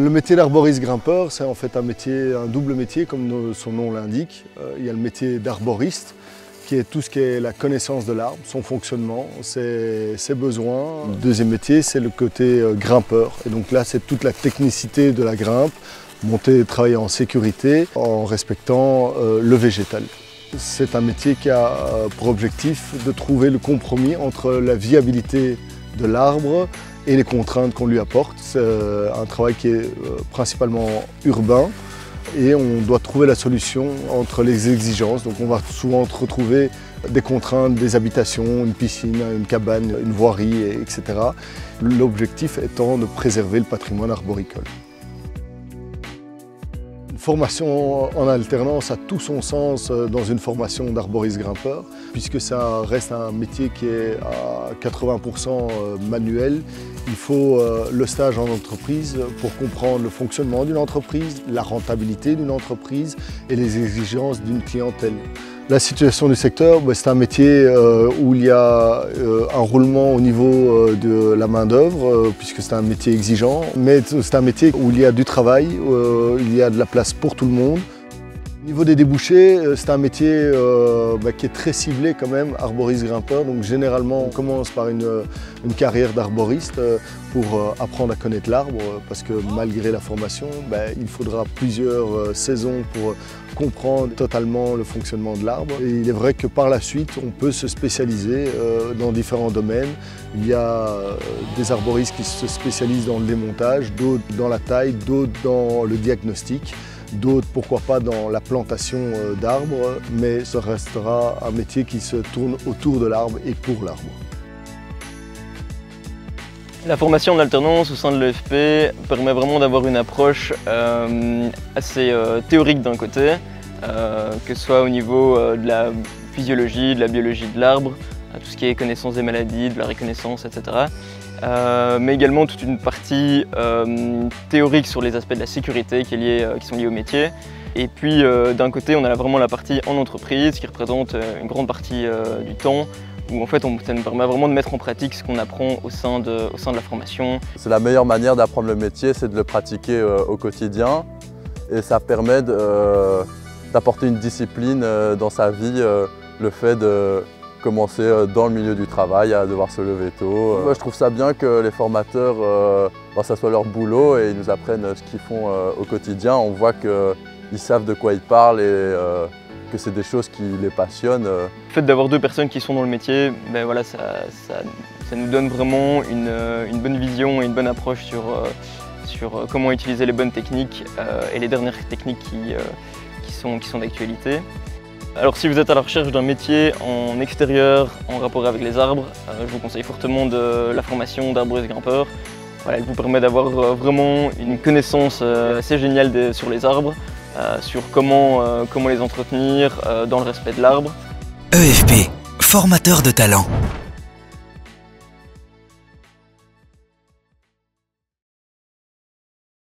Le métier d'arboriste grimpeur, c'est en fait un double métier comme son nom l'indique. Il y a le métier d'arboriste qui est tout ce qui est la connaissance de l'arbre, son fonctionnement, ses besoins. Le deuxième métier, c'est le côté grimpeur. Et donc là, c'est toute la technicité de la grimpe, monter et travailler en sécurité en respectant le végétal. C'est un métier qui a pour objectif de trouver le compromis entre la viabilité de l'arbre et les contraintes qu'on lui apporte. C'est un travail qui est principalement urbain et on doit trouver la solution entre les exigences. Donc on va souvent retrouver des contraintes, des habitations, une piscine, une cabane, une voirie, etc. L'objectif étant de préserver le patrimoine arboricole. Une formation en alternance a tout son sens dans une formation d'arboriste grimpeur, puisque ça reste un métier qui est à 80% manuel. Il faut le stage en entreprise pour comprendre le fonctionnement d'une entreprise, la rentabilité d'une entreprise et les exigences d'une clientèle. La situation du secteur, c'est un métier où il y a un roulement au niveau de la main-d'œuvre, puisque c'est un métier exigeant, mais c'est un métier où il y a du travail, où il y a de la place pour tout le monde. Au niveau des débouchés, c'est un métier qui est très ciblé quand même, arboriste grimpeur. Donc généralement, on commence par une carrière d'arboriste pour apprendre à connaître l'arbre, parce que malgré la formation, il faudra plusieurs saisons pour comprendre totalement le fonctionnement de l'arbre. Et il est vrai que par la suite, on peut se spécialiser dans différents domaines. Il y a des arboristes qui se spécialisent dans le démontage, d'autres dans la taille, d'autres dans le diagnostic, d'autres pourquoi pas dans la plantation d'arbres, mais ce restera un métier qui se tourne autour de l'arbre et pour l'arbre. La formation en alternance au sein de l'EFP permet vraiment d'avoir une approche assez théorique d'un côté, que ce soit au niveau de la physiologie, de la biologie de l'arbre, tout ce qui est connaissance des maladies, de la reconnaissance, etc. Mais également toute une partie théorique sur les aspects de la sécurité qui sont liés au métier. Et puis d'un côté, on a vraiment la partie en entreprise qui représente une grande partie du temps, où en fait ça nous permet vraiment de mettre en pratique ce qu'on apprend au sein de la formation. C'est la meilleure manière d'apprendre le métier, c'est de le pratiquer au quotidien. Et ça permet d'apporter une discipline dans sa vie, le fait de commencer dans le milieu du travail, à devoir se lever tôt. Moi, je trouve ça bien que les formateurs, ça soit leur boulot et ils nous apprennent ce qu'ils font au quotidien. On voit qu'ils savent de quoi ils parlent et que c'est des choses qui les passionnent. Le fait d'avoir deux personnes qui sont dans le métier, voilà, ça nous donne vraiment une bonne vision et une bonne approche sur comment utiliser les bonnes techniques et les dernières techniques qui sont d'actualité. Alors si vous êtes à la recherche d'un métier en extérieur, en rapport avec les arbres, je vous conseille fortement la formation d'arboriste grimpeur. Voilà, elle vous permet d'avoir vraiment une connaissance assez géniale sur les arbres, sur comment les entretenir dans le respect de l'arbre. EFP, formateur de talent.